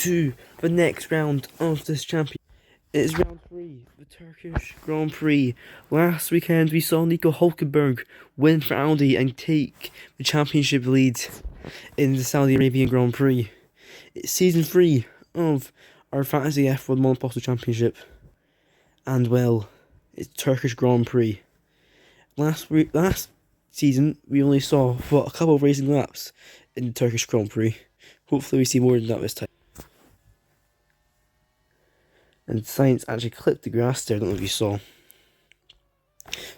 to the next round of this champion. It is round 3, the Turkish Grand Prix. Last weekend we saw Nico Hülkenberg win for Audi and take the championship lead in the Saudi Arabian Grand Prix. It's season 3 of our Fantasy F1 Monoposto Championship. And well, it's Turkish Grand Prix. Last season we only saw a couple of racing laps in the Turkish Grand Prix. Hopefully we see more than that this time. And Science actually clipped the grass there, I don't know if you saw.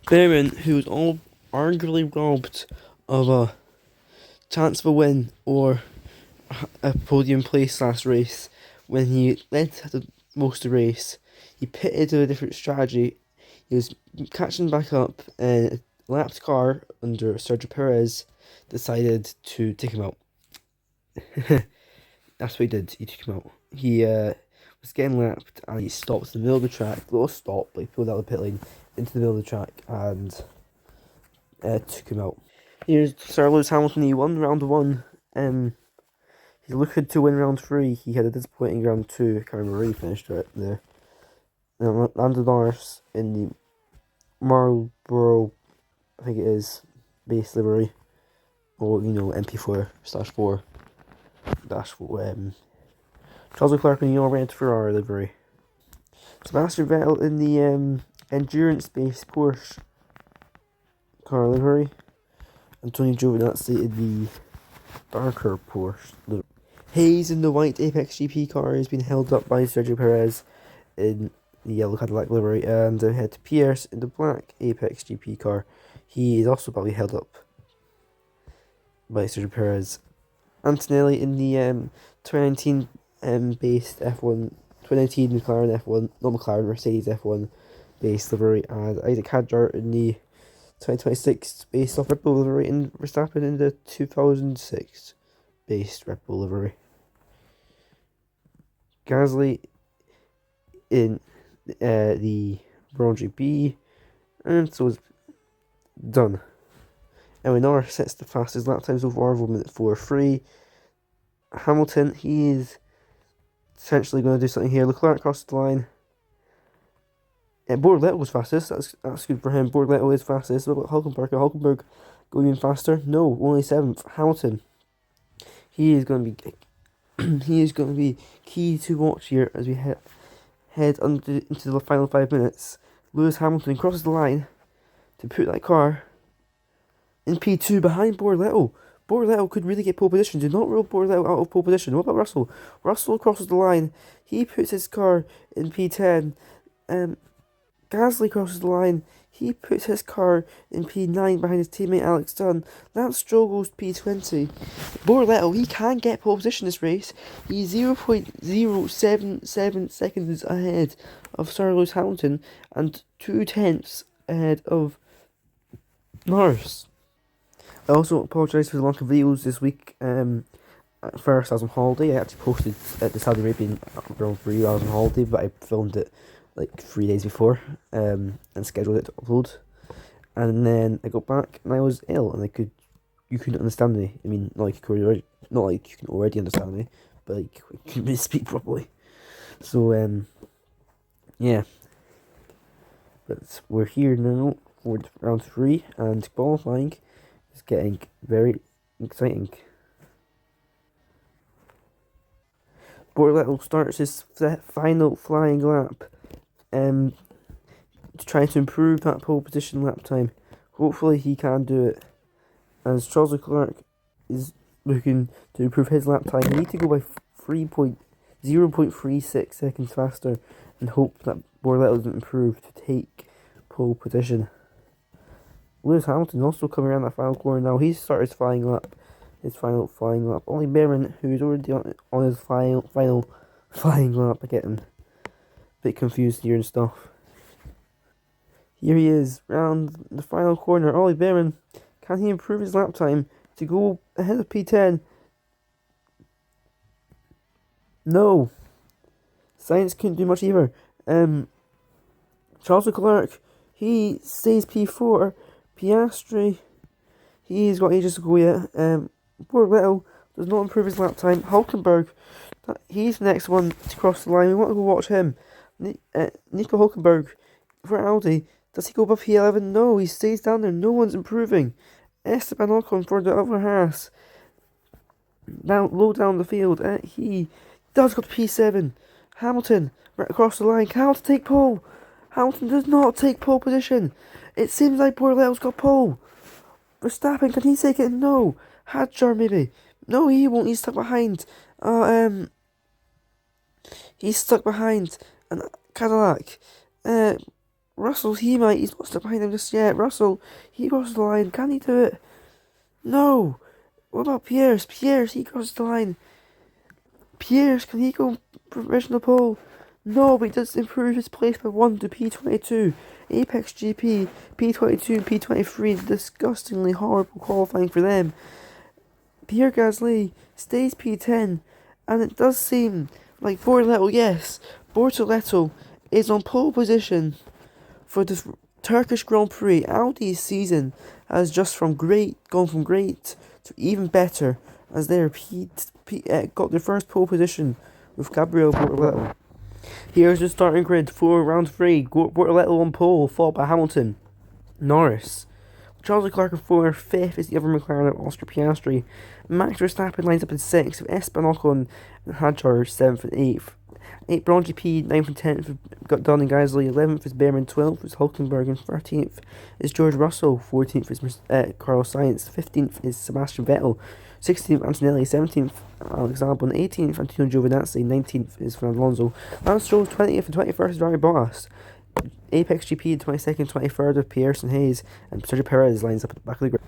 Behrman, who was all arguably robbed of a chance of a win or a podium place last race, when he led the most of the race, he pitted to a different strategy. He was catching back up, and a lapped car under Sergio Perez decided to take him out. That's what he did, he took him out. He was getting lapped and he stopped in the middle of the track, little stop, but he pulled out the pit lane into the middle of the track and took him out. Here's Sir Lewis Hamilton. He won round 1. He looked to win round 3. He had a disappointing round 2. I can't remember where he finished right there. Lando Norris in the Marlboro, I think it is, base livery, or MP4/4 Charles Leclerc in the red Ferrari livery. Sebastian Vettel in the endurance-based Porsche car livery. Antonio Giovinazzi in the darker Porsche livery. Hayes in the white Apex GP car has been held up by Sergio Perez in the yellow Cadillac livery, and I head to Pierce in the black Apex GP car. He is also probably held up by Sergio Perez. Antonelli in the 2019 based F1, 2019 McLaren F1, not McLaren, Mercedes F1 based livery, and Isaac Hadjar in the 2026 based off Red Bull livery, and Verstappen in the 2006 based Red Bull livery. Gasly in the Braun GP, and so it's done. And when Norris sets the fastest lap time so far of 1:04.3. Hamilton, he is essentially going to do something here. Leclerc crossed the line. Borletto was fastest. That's good for him. Borletto is fastest. What about Hulkenberg? Hulkenberg going in faster? No, only 7th. Hamilton. He is going to be key to watch here as we head into the final 5 minutes. Lewis Hamilton crosses the line to put that car in P2 behind Borletto. Borletto could really get pole position. Do not rule Borletto out of pole position. What about Russell? Russell crosses the line. He puts his car in P10. Gasly crosses the line. He puts his car in P9 behind his teammate Alex Dunn. Lance Stroll goes P20. Borletto, he can get pole position this race. He's 0.077 seconds ahead of Sir Lewis Hamilton and 0.2 ahead of Norris. I also apologise for the lack of videos this week. At first I was on holiday. I actually posted at the Saudi Arabian Grand Prix. I was on holiday, but I filmed it like 3 days before and scheduled it to upload. And then I got back and I was ill, and you couldn't understand me. I mean, not like you can already understand me, but like you couldn't speak properly. So yeah. But we're here now for round 3, and qualifying is getting very exciting. Borletto starts his final flying lap, trying to improve that pole position lap time. Hopefully he can do it, as Charles Leclerc is looking to improve his lap time. He need to go by 0.36 seconds faster, and hope that Borletto doesn't improve to take pole position. Lewis Hamilton also coming around that final corner now. He's started his final flying lap. Only Behrman, who is already on his final flying lap. I get him a bit confused here and stuff. Here he is, round the final corner. Ollie Behrman, can he improve his lap time to go ahead of P10? No. Science couldn't do much either. Charles Leclerc, he stays P4. Piastri, he's got ages to go yet. Borletto does not improve his lap time. Hulkenberg He's the next one to cross the line. We want to go watch him. Nico Hulkenberg for Audi. Does he go above P11? No, he stays down there. No one's improving. Esteban Ocon for the other Haas. Low down the field. He does go to P7. Hamilton right across the line. Hamilton take pole. Hamilton does not take pole position. It seems like Borleo's got pole. Verstappen, can he take it? No. Hadjar maybe. No, he won't. He's stuck behind. He's stuck behind an Cadillac. Russell, he might. He's not stuck behind him just yet. Russell, he crosses the line. Can he do it? No. What about Pierce? Pierce, he crosses the line. Pierce, can he go provisional pole? No, but he does improve his place by 1 to P22. Apex GP, P22 and P23. Disgustingly horrible qualifying for them. Pierre Gasly stays P10. And it does seem like Bortoleto is on pole position for this Turkish Grand Prix. Audi's season has just gone from great to even better, as they got their first pole position with Gabriel Bortoleto. Here's the starting grid for round 3. Bortoleto on pole, followed by Hamilton, Norris, Charles Leclerc in 4th, 5th is the other McLaren of Oscar Piastri. Max Verstappen lines up in 6th, with Esteban Ocon and Hadjar 7th and 8th. 8th Braun GP, 9th and 10th got Dunn and Gasly, 11th is Behrman, 12th is Hulkenberg, and 13th is George Russell, 14th is Carlos Sainz, 15th is Sebastian Vettel, 16th Antonelli, 17th Alex Albon, 18th Antonio Giovinazzi, 19th is Fernando Alonso. Lance Stroll 20th and 21st is Valtteri Bottas. Apex GP 22nd, 23rd of Pierce and Hayes, and Sergio Perez lines up at the back of the grid.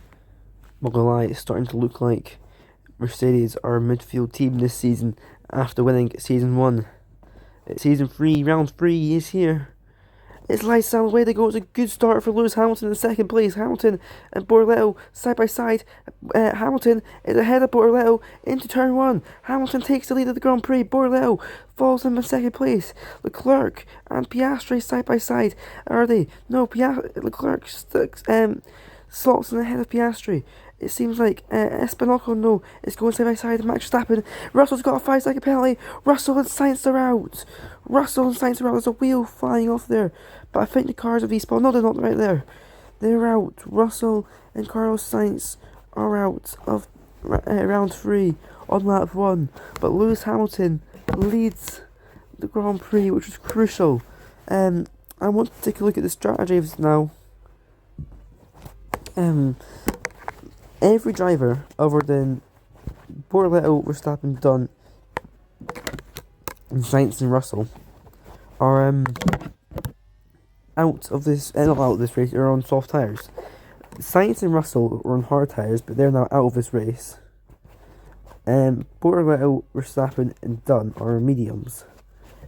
Not gonna lie, it's starting to look like Mercedes are a midfield team this season after winning season 1. Season 3, round 3 is here. It's lights down, away they go. It's a good start for Lewis Hamilton in 2nd place. Hamilton and Bortoleto side by side. Hamilton is ahead of Bortoleto into turn 1. Hamilton takes the lead of the Grand Prix. Bortoleto falls him in 2nd place. Leclerc and Piastri side by side. Are they? No, Leclerc slots in ahead of Piastri. It seems like Esteban Ocon, it's going side by side. Max Verstappen. Russell's got a 5-second penalty. Russell and Sainz are out. There's a wheel flying off there. But I think the cars have respawned. No, they're not right there. They're out. Russell and Carlos Sainz are out of round 3 on lap 1. But Lewis Hamilton leads the Grand Prix, which is crucial. I want to take a look at the strategies now. Every driver other than Bortoleto, Verstappen, Dunn, and Sainz and Russell are out of this race. They're on soft tyres. Sainz and Russell are on hard tyres, but they're now out of this race. Bortoleto, Verstappen, and Dunn are on mediums,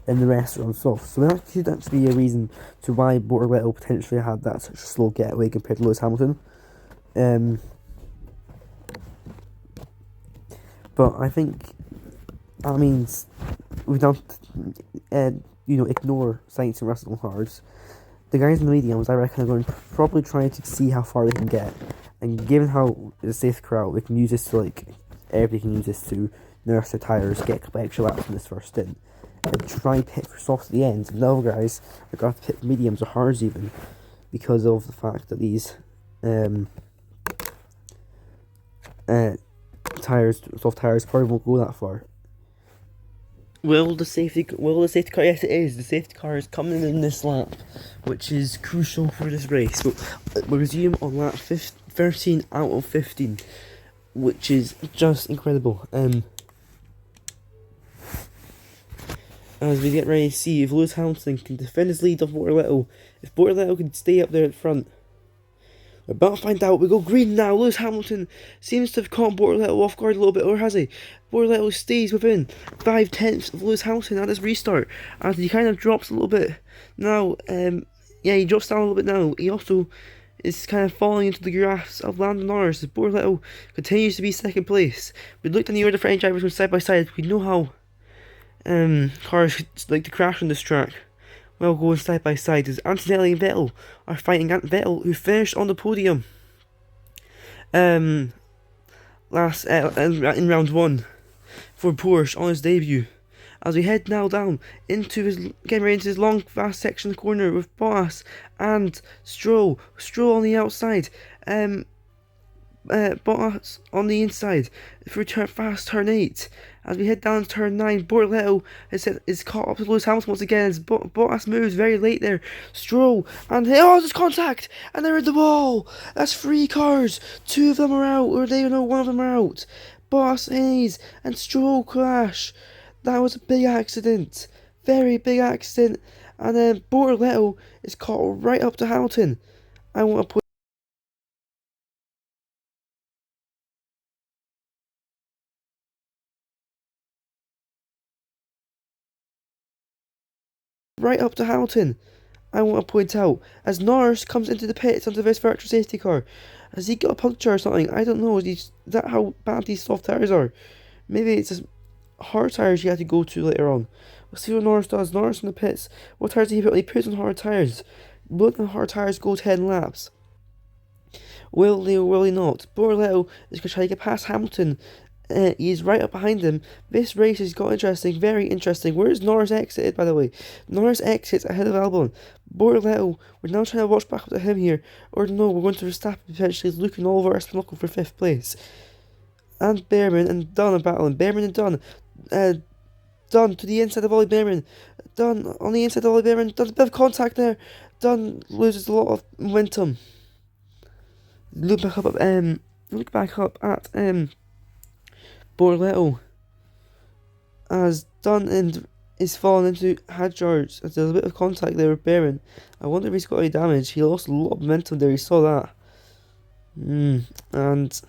and the rest are on soft. So that could actually be a reason to why Bortoleto potentially had that such a slow getaway compared to Lewis Hamilton. But I think that means we don't, ignore Sainz and Russell hards. The guys in the mediums, I reckon, are going to probably try to see how far they can get. And given how it's a safe crowd, they can use this to, everybody can use this to nurse their tyres, get a couple extra laps in this first stint, and try pit for softs at the end. And the other guys are going to pit for mediums or hards even, because of the fact that these soft tyres probably won't go that far. Will the safety car? Yes, it is. The safety car is coming in this lap, which is crucial for this race. So we resume on lap 13 out of 15, which is just incredible. As we get ready to see if Lewis Hamilton can defend his lead of Bortoleto, if Bortoleto can stay up there at front. We're about to find out. We go green now. Lewis Hamilton seems to have caught Bortoleto off guard a little bit, or has he? Bortoleto stays within 5/10 of Lewis Hamilton at his restart, and he kind of drops a little bit now. He drops down a little bit now. He also is kind of falling into the grasp of Lando Norris as Bortoleto continues to be 2nd place. We looked at the other French drivers from side by side. We know how cars like to crash on this track. Well, going side by side as Antonelli and Vettel are fighting. Vettel, who finished on the podium in round 1 for Porsche on his debut. as we head now down into getting ready into his long, fast section of the corner with Bottas and Stroll. Stroll on the outside. Bottas on the inside through fast turn 8. As we head down to turn 9, Bortoletto is caught up to Lewis Hamilton once again as Bottas moves very late there. Stroll, and there's contact, and they're in the wall. That's 3 cars. 2 of them are out, or they know 1 of them are out. Bottas, Hayes, and Stroll crash. That was a big accident. Very big accident. And then Bortoletto is caught right up to Hamilton. I want to put right up to Hamilton. I want to point out as Norris comes into the pits onto this virtual safety car. Has he got a puncture or something? I don't know. Is that how bad these soft tires are? Maybe it's just hard tires you have to go to later on. We'll see what Norris does. Norris in the pits. What tires did he put? He puts on hard tires. Will the hard tires go 10 laps? Will they or will he not? Bortoletto is going to try to get past Hamilton. He's right up behind him. This race has got interesting, very interesting. Where's Norris exited, by the way? Norris exits ahead of Albon. Bortoletto, we're now trying to watch back up to him here. Or no, we're going to Verstappen potentially looking all over us looking for 5th place. And Behrman and Dunn are battling. Behrman and Dunn. Dunn to the inside of Ollie Behrman. Dunn on the inside of Ollie Behrman. Dunn a bit of contact there. Dunn loses a lot of momentum. Look back up at Bortoletto as Dunn is falling into Hadjars. There's a bit of contact there with Behrman. I wonder if he's got any damage. He lost a lot of momentum there. He saw that. And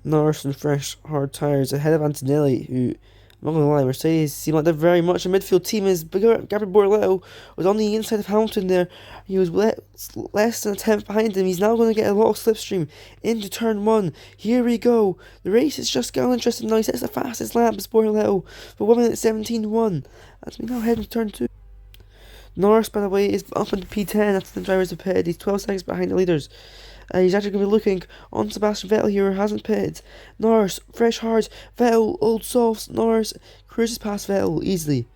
Norris and fresh hard tyres ahead of Antonelli, who, I'm not going to lie, Mercedes seem like they're very much a midfield team. As Gabriel Bortoletto was on the inside of Hamilton there. He was less than a tenth behind him. He's now going to get a lot of slipstream into turn 1. Here we go. The race is just getting interesting now. He sets the fastest lap as Bortoletto for 1 minute 17.1. As we now head into turn 2. Norris, by the way, is up into P10 after the drivers have pitted. He's 12 seconds behind the leaders. He's actually going to be looking on Sebastian Vettel here, who hasn't pitted. Norris, fresh hards. Vettel, old softs. Norris cruises past Vettel easily.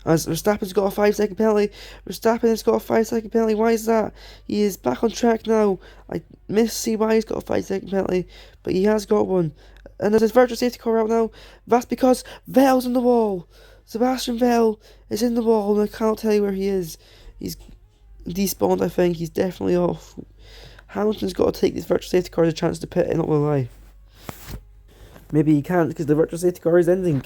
As Verstappen's got a 5-second penalty. Verstappen has got a 5-second penalty. Why is that? He is back on track now. I miss see why he's got a 5-second penalty, but he has got one. And there's his virtual safety car out now. That's because Vettel's in the wall. Sebastian Vettel is in the wall, and I can't tell you where he is. He's despawned, I think. He's definitely off. Hamilton's got to take this virtual safety car as a chance to pit, not gonna lie. Maybe he can't because the virtual safety car is ending.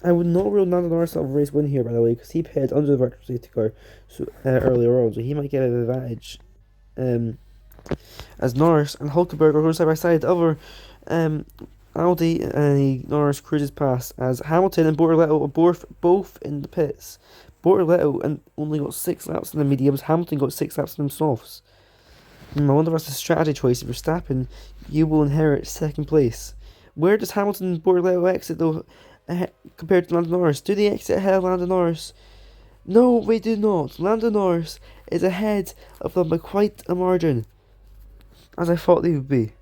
I would not rule Lando Norris out of a race win here, by the way, because he pitted under the virtual safety car earlier on, so he might get an advantage. As Norris and Hulkenberg are going side by side, over Audi and Norris cruises past as Hamilton and Bortoletto are both in the pits. Bortoletto and only got 6 laps in the mediums. Hamilton got 6 laps in the softs. I wonder if that's a strategy choice. If Verstappen, you will inherit 2nd place. Where does Hamilton and Bortoletto exit though, compared to Lando Norris? Do they exit ahead of Lando Norris? No, they do not. Lando Norris is ahead of them by quite a margin, as I thought they would be.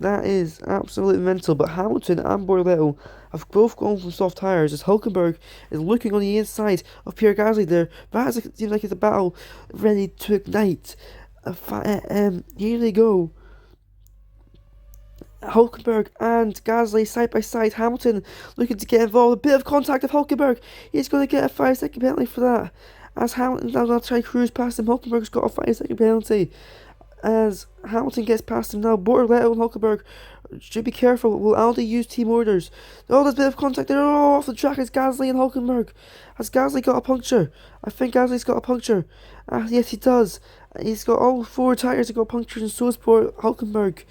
That is absolutely mental, but Hamilton and Bortoletto have both gone from soft tyres as Hulkenberg is looking on the inside of Pierre Gasly there. That seems like it's a battle ready to ignite. Here they go. Hulkenberg and Gasly side by side. Hamilton looking to get involved. A bit of contact of Hulkenberg. He's going to get a 5-second penalty for that. As Hamilton's now going to try to cruise past him. Hulkenberg's got a 5-second penalty. As Hamilton gets past him now, Bortoletto and Hulkenberg should be careful. Will Audi use team orders? Oh, there's a bit of contact there. Oh, off the track is Gasly and Hulkenberg. Has Gasly got a puncture? I think Gasly's got a puncture. Yes, he does. He's got all 4 tyres that got punctured, and so has Hulkenberg.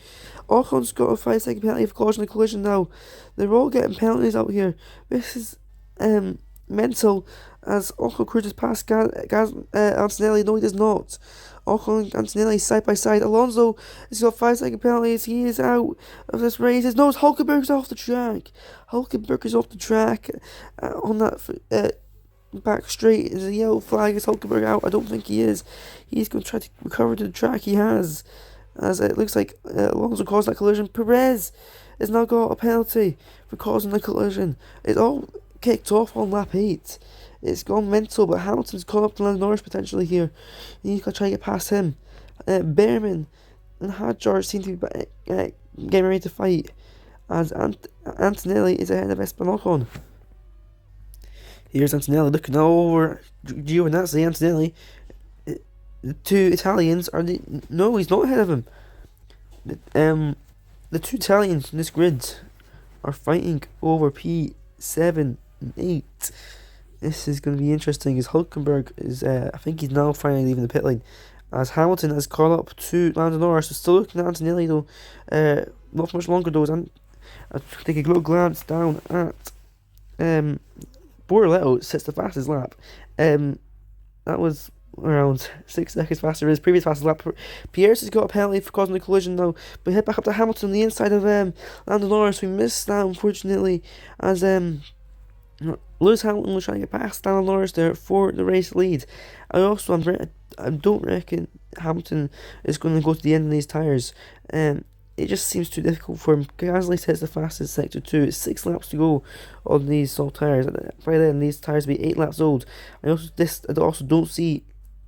Ocon's got a 5-second penalty for causing a collision now. They're all getting penalties out here. This is mental as Ocon cruises past Antonelli. No, he does not. Ocon and Antonelli side by side. Alonso has got 5-second penalties. He is out of this race. No, Hulkenberg's off the track. Hulkenberg is off the track on that back straight. Is a yellow flag. Is Hulkenberg out? I don't think he is. He's going to try to recover to the track. He has. as it looks like Alonso caused that collision. Perez has now got a penalty for causing the collision. It's all kicked off on lap 8. It's gone mental, but Hamilton's caught up to Lando Norris potentially here. He's got to try to get past him. Behrman and Hadjar seem to be getting ready to fight, as Antonelli is ahead of Esteban Ocon. Here's Antonelli looking over Giovinazzi. Antonelli, the two Italians are no, he's not ahead of him. The two Italians in this grid are fighting over P7 and 8. This is going to be interesting, as Hulkenberg is, I think he's now finally leaving the pit lane, as Hamilton has caught up to Lando Norris. So still looking at Antonelli though, not for much longer though, and I take a little glance down at Borletto sets the fastest lap. That was around 6 seconds faster than his previous fastest lap. Pierce has got a penalty for causing the collision now, but head back up to Hamilton on the inside of Lando Norris. We missed that unfortunately, as Lewis Hamilton was trying to get past Lando Norris there for the race lead. I don't reckon Hamilton is going to go to the end of these tyres. It just seems too difficult for him. Gasly sets the fastest sector 2. It's 6 laps to go on these soft tyres. By then, these tyres will be 8 laps old. I also don't see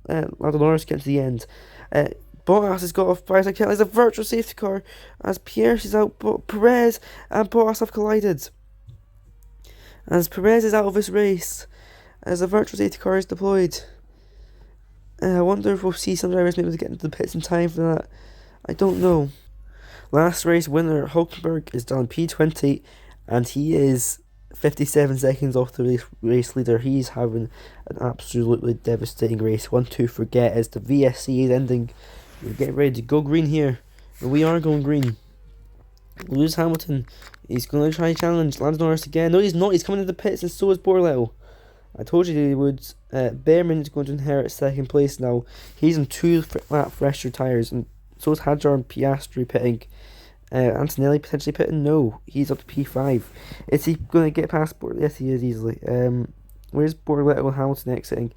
Lando Norris getting to the end. Bottas has got a 5-second penalty. It's a virtual safety car as Pierce is out. But Perez and Bottas have collided. As Perez is out of this race, as a virtual safety car is deployed. I wonder if we'll see some drivers maybe get into the pits in time for that. I don't know. Last race winner, Hulkenberg, is down P20, and he is 57 seconds off the race leader. He's having an absolutely devastating race. One to forget as the VSC is ending. We're getting ready to go green here. And we are going green. Lewis Hamilton, he's going to try to challenge Lando Norris again. No, he's not. He's coming to the pits, and so is Borletto. I told you he would. Behrman is going to inherit second place now. He's on 2 lap fresher tyres, and so is Hadjar and Piastri pitting. Antonelli potentially pitting? No, he's up to P5. Is he going to get past Borletto? Yes, he is easily. Where's Borletto and Hamilton exiting?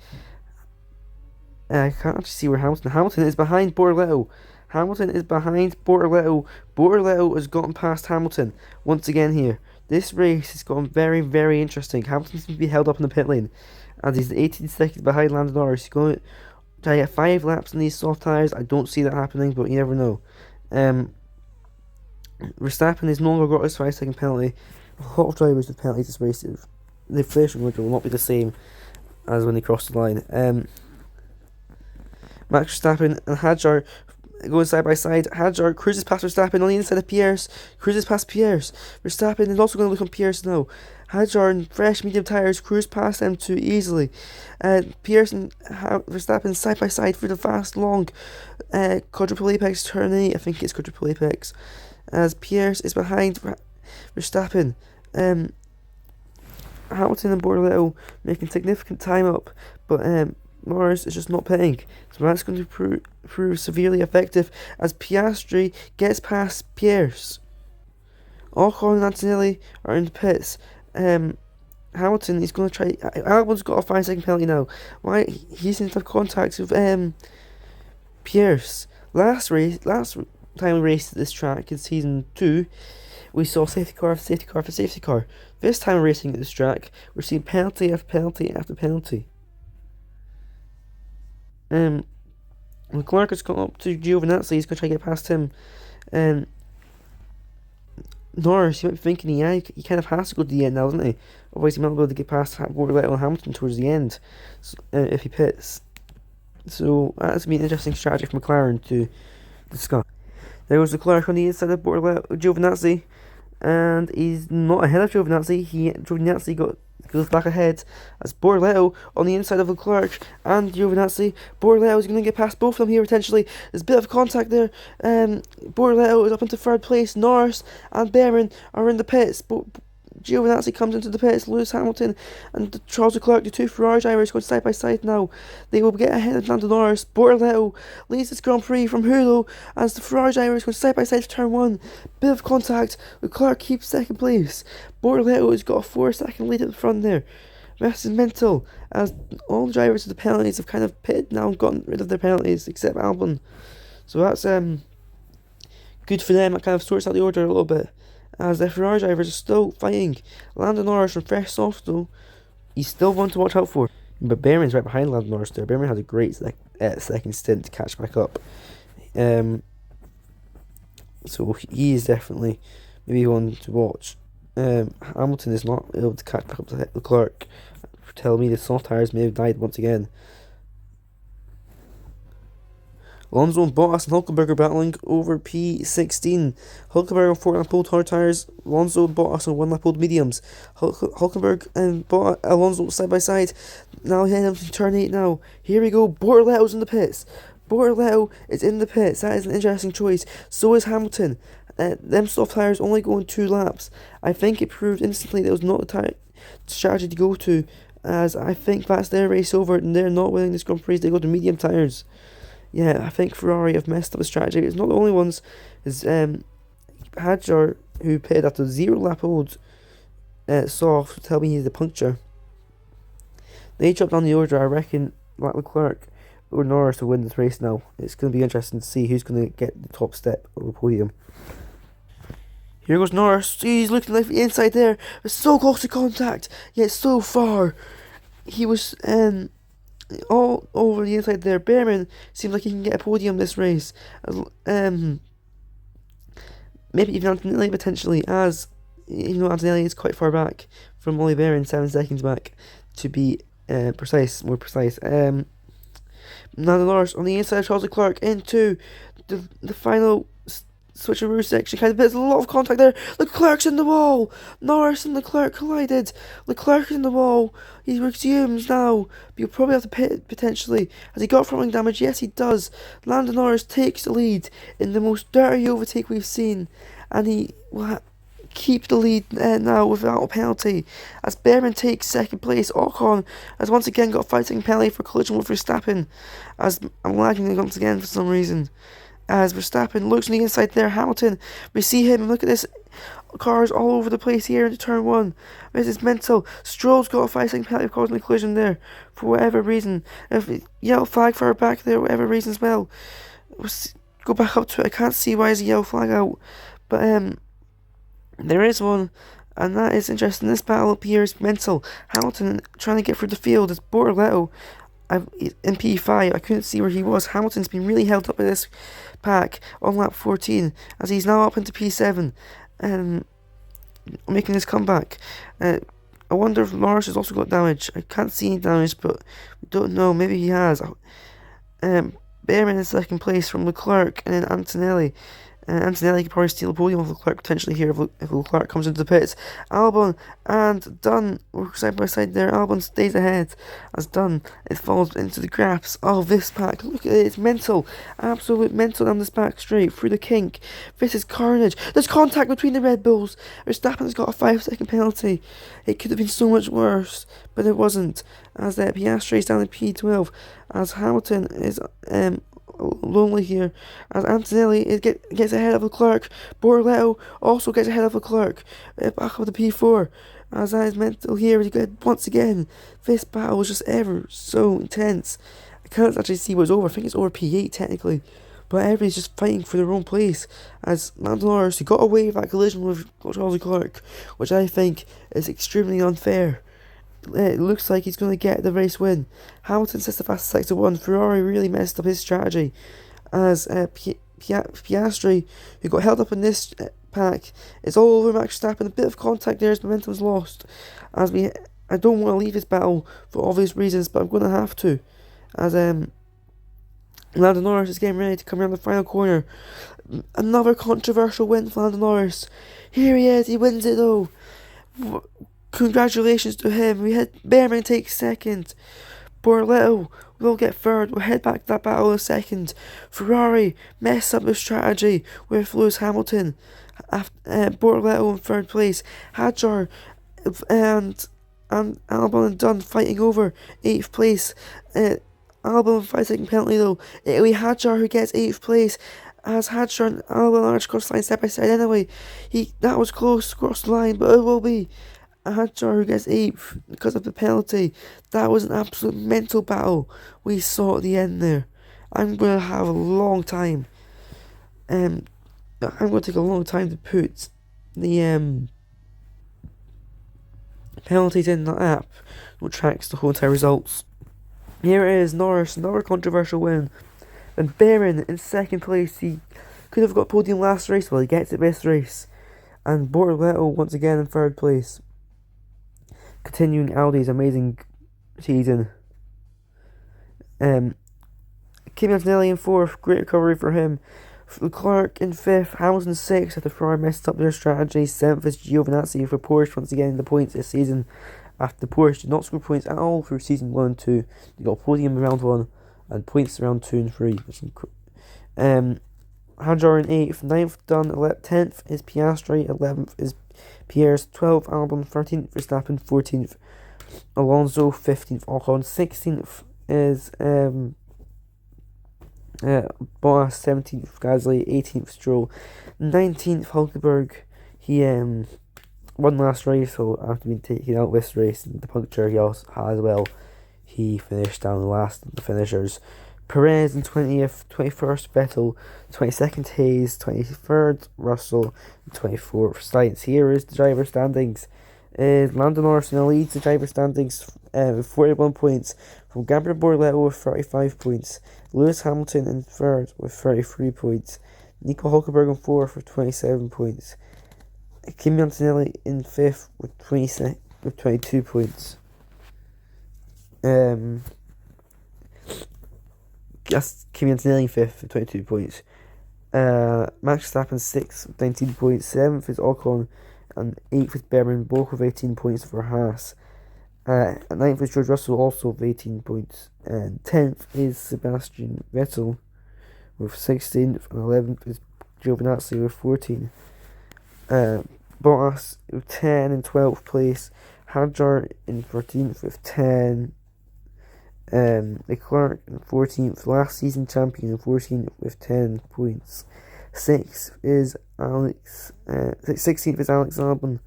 I can't actually see where Hamilton is behind Borletto. Hamilton is behind Borletto. Borletto has gotten past Hamilton once again here. This race has gone very, very interesting. Hamilton seems to be held up in the pit lane, and he's 18 seconds behind Lando Norris. He's going to try to get 5 laps in these soft tyres. I don't see that happening, but you never know. Verstappen has no longer got his 5-second penalty. A lot of drivers with penalties this race, the inflation rate will not be the same as when they cross the line. Max Verstappen and Hadjar going side by side. Hadjar cruises past Verstappen on the inside of Pierce. Cruises past Pierce. Verstappen is also going to look on Pierce now. Hadjar and fresh medium tyres cruise past them too easily. Pierce and Verstappen side by side for the fast long quadruple apex turn 8. I think it's quadruple apex. As Pierce is behind Verstappen. Hamilton and Borletto making significant time up, but Norris is just not pitting, so that's going to prove severely effective as Piastri gets past Pierce. Ocon and Antonelli are in the pits. Hamilton is going to try. Albon's got a 5-second penalty now. Why he seems to have contact with Pierce. Last time we raced at this track in season 2, we saw safety car after safety car after safety car. This time racing at this track, we're seeing penalty after penalty after penalty. Leclerc has gone up to Giovinazzi. He's going to try to get past him. Norris, you might be thinking, yeah, he kind of has to go to the end now, doesn't he? Otherwise, he might not be able to get past Borletto and Hamilton towards the end if he pits. So that's going to be an interesting strategy for McLaren to discuss. There was Leclerc on the inside of Giovinazzi, and he's not ahead of Giovinazzi. Giovinazzi goes back ahead as Borletto on the inside of Leclerc and Giovinazzi. Borletto is going to get past both of them here potentially. There's a bit of contact there. Borletto is up into 3rd place. Norris and Behrman are in the pits. Giovinazzi comes into the pits. Lewis Hamilton and Charles Leclerc, the 2 Ferrari drivers, going side by side now. They will get ahead of Lando Norris. Borletto leads this Grand Prix from Hulu as the Ferrari drivers go side by side for turn 1. Bit of contact. Leclerc keeps 2nd place. Borletto has got a 4-second lead at the front there. This is mental as all the drivers with the penalties have kind of pitted now and gotten rid of their penalties except Albon. So that's good for them. That kind of sorts out the order a little bit. As the Ferrari drivers are still fighting. Lando Norris from first off though, he's still one to watch out for. But Behrman's right behind Lando Norris there. Behrman had a great second stint to catch back up. So he is definitely maybe one to watch. Hamilton is not able to catch back up to Leclerc. Tell me the soft tires may have died once again. Alonso and Bottas and Hulkenberg are battling over P16. Hulkenberg on 4-lap old hard tyres. Alonso and Bottas on 1-lap old mediums. Hulkenberg and Alonso side by side. Now heading to turn 8 now. Here we go. Bortoletto's in the pits. Bortoletto is in the pits. That is an interesting choice. So is Hamilton. Them soft tyres only going 2 laps. I think it proved instantly that it was not the strategy to go to, as I think that's their race over and they're not winning this Grand Prix. They go to medium tyres. Yeah, I think Ferrari have messed up the strategy. It's not the only ones. It's Hadjar, who pitted after 0-lap old soft, tell me he's the puncture. They dropped down the order. I reckon Leclerc or Norris will win this race now. It's going to be interesting to see who's going to get the top step of the podium. Here goes Norris. He's looking like the inside there. It's so close to contact, yet so far. He was all over the inside there. Behrman seems like he can get a podium this race. Maybe even Antonelli potentially, as you know, Antonelli is quite far back from Ollie Behrman, 7 seconds back to be more precise. Now the Norris on the inside of Charles Leclerc into the final switcheroo section. There's a lot of contact there. Leclerc's in the wall. Norris and Leclerc collided. Leclerc's in the wall. He resumes now. But you'll probably have to pit potentially. Has he got front damage? Yes, he does. Lando Norris takes the lead in the most dirty overtake we've seen, and he will keep the lead now without a penalty. As Behrman takes second place, Ocon has once again got a 5-second penalty for collision with Verstappen. As I'm lagging once again for some reason. As Verstappen looks on the inside there, Hamilton, we see him, look at this, cars all over the place here into turn 1. This is mental. Stroll's got a 5-second penalty for causing a collision there, for whatever reason. If yellow flag for her back there, whatever reason as well. Let's go back up to it. I can't see why there's a yellow flag out, but there is one, and that is interesting. This battle up here is mental. Hamilton trying to get through the field is Bortoletto. In P5, I couldn't see where he was. Hamilton's been really held up in this pack on lap 14, as he's now up into P7 and making his comeback. I wonder if Norris has also got damage. I can't see any damage, but we don't know. Maybe he has. Behrman in second place from Leclerc, and then Antonelli. Antonelli could probably steal a podium of Leclerc potentially here if Leclerc comes into the pits. Albon and Dunn work side by side there. Albon stays ahead as Dunn falls into the graphs of this pack. Look at it, it's mental. Absolute mental down this back straight through the kink. This is carnage. There's contact between the Red Bulls. Verstappen's got a 5-second penalty. It could have been so much worse, but it wasn't. As Piastri is down in P12. As Hamilton is lonely here, as Antonelli gets ahead of Leclerc. Bortoletto also gets ahead of Leclerc, back up to P4, as that is mental here. Once again, this battle was just ever so intense. I can't actually see what's over. I think it's over P8 technically, but everybody's just fighting for their own place, as Lando Norris, who got away with that collision with Charles Leclerc, which I think is extremely unfair. It looks like he's going to get the race win. Hamilton sets the fastest 6-1. Ferrari really messed up his strategy, as Piastri, who got held up in this pack, is all over Max Verstappen. A bit of contact there as momentum was lost. I don't want to leave this battle for obvious reasons, but I'm going to have to, as Lando Norris is getting ready to come around the final corner. Another controversial win for Lando Norris. Here he is. He wins it though. Congratulations to him. We had Behrman take second. Bortoletto will get third. We'll head back to that battle in a second. Ferrari messed up the strategy with Lewis Hamilton. Bortoletto in third place. Hadjar and Albon and Dunn fighting over 8th place. Albon 5-second penalty though. It'll be Hadjar who gets 8th place, as Hadjar and Albon are cross the line side by side anyway. That was close across the line, but it will be Hadjar who gets 8th because of the penalty. That was an absolute mental battle we saw at the end there. I'm going to have a long time I'm going to take a long time to put the penalties in the app, which tracks the whole entire results. Here it is, Norris, another controversial win. And Barron in second place. He could have got podium last race, well, he gets it this race. And Bortoleto once again in third place, continuing Audi's amazing season. Kimi Antonelli in fourth, great recovery for him. Leclerc in fifth, Hamilton sixth after Ferrari messed up their strategy. Seventh is Giovinazzi for Porsche once again in the points this season. After the Porsche did not score points at all through season 1 and 2, they got podium in round 1 and points around 2 and 3. Hajar in 8th, 9th done, 10th is Piastri, 11th is Pierre's, 12th Albon, 13th Verstappen, 14th Alonso, 15th Ocon, 16th is Bottas, 17th Gasly, 18th Stroll, 19th Hulkenberg. He won last race, so after being taken out this race, and the puncture he also had as well, he finished down the last of the finishers. Perez in 20th, 21st Vettel, 22nd Hayes, 23rd Russell, 24th Sainz. Here is the driver standings. Lando Norris now leads the driver standings with 41 points, from Gabriel Bortoleto with 35 points, Lewis Hamilton in third with 33 points, Nico Hulkenberg in fourth with 27 points, Kimi Antonelli in fifth with 22 points. Just Kimi Antonelli in fifth with 22 points. Max Verstappen sixth with 19 points. Seventh is Ocon, and eighth is Berman, both with 18 points for Haas. Ninth is George Russell, also with 18 points. And 10th is Sebastian Vettel with 16th, and 11th is Giovinazzi with 14. Bottas with 10 in 12th place. Hadjar in 13th with 10. Leclerc in 14th, last season champion in 14th with 10 points. 16th is Alex Albon.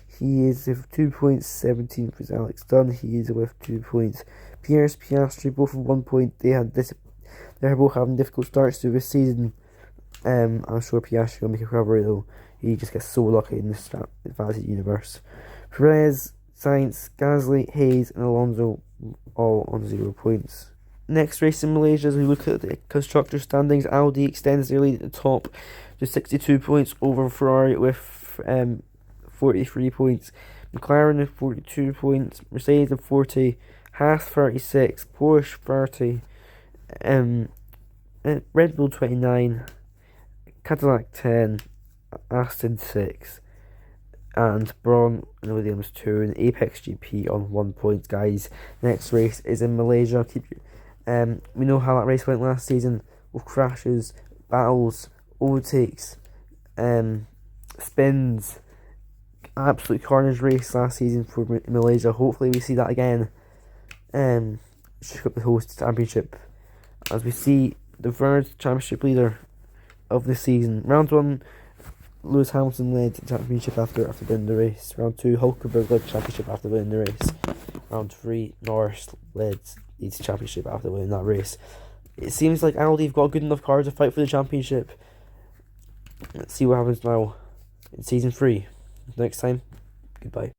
He is with 2 points. 17th is Alex Dunn. He is with 2 points. Pierre's, Piastri, both with 1 point. They're both having difficult starts to this season. I'm sure Piastri will make a recovery though. He just gets so lucky in this fantasy universe. Perez, Sainz, Gasly, Hayes, and Alonso all on 0 points. Next race in Malaysia, as we look at the constructor standings, Audi extends their lead at the top to 62 points over Ferrari with 43 points. McLaren with 42 points, Mercedes with 40, Haas 36, Porsche 30, Red Bull 29, Cadillac 10, Aston 6, and Braun and Williams 2, and Apex GP on 1 point, guys. Next race is in Malaysia. We know how that race went last season, with crashes, battles, overtakes, spins. Absolute carnage race last season for Malaysia. Hopefully we see that again. Shook up the host championship, as we see the third championship leader of the season. Round 1, Lewis Hamilton led the championship after winning the race. Round 2, Hulkenberg led the championship after winning the race. Round 3, Norris led the championship after winning that race. It seems like Audi have got a good enough car to fight for the championship. Let's see what happens now in season 3. Next time, goodbye.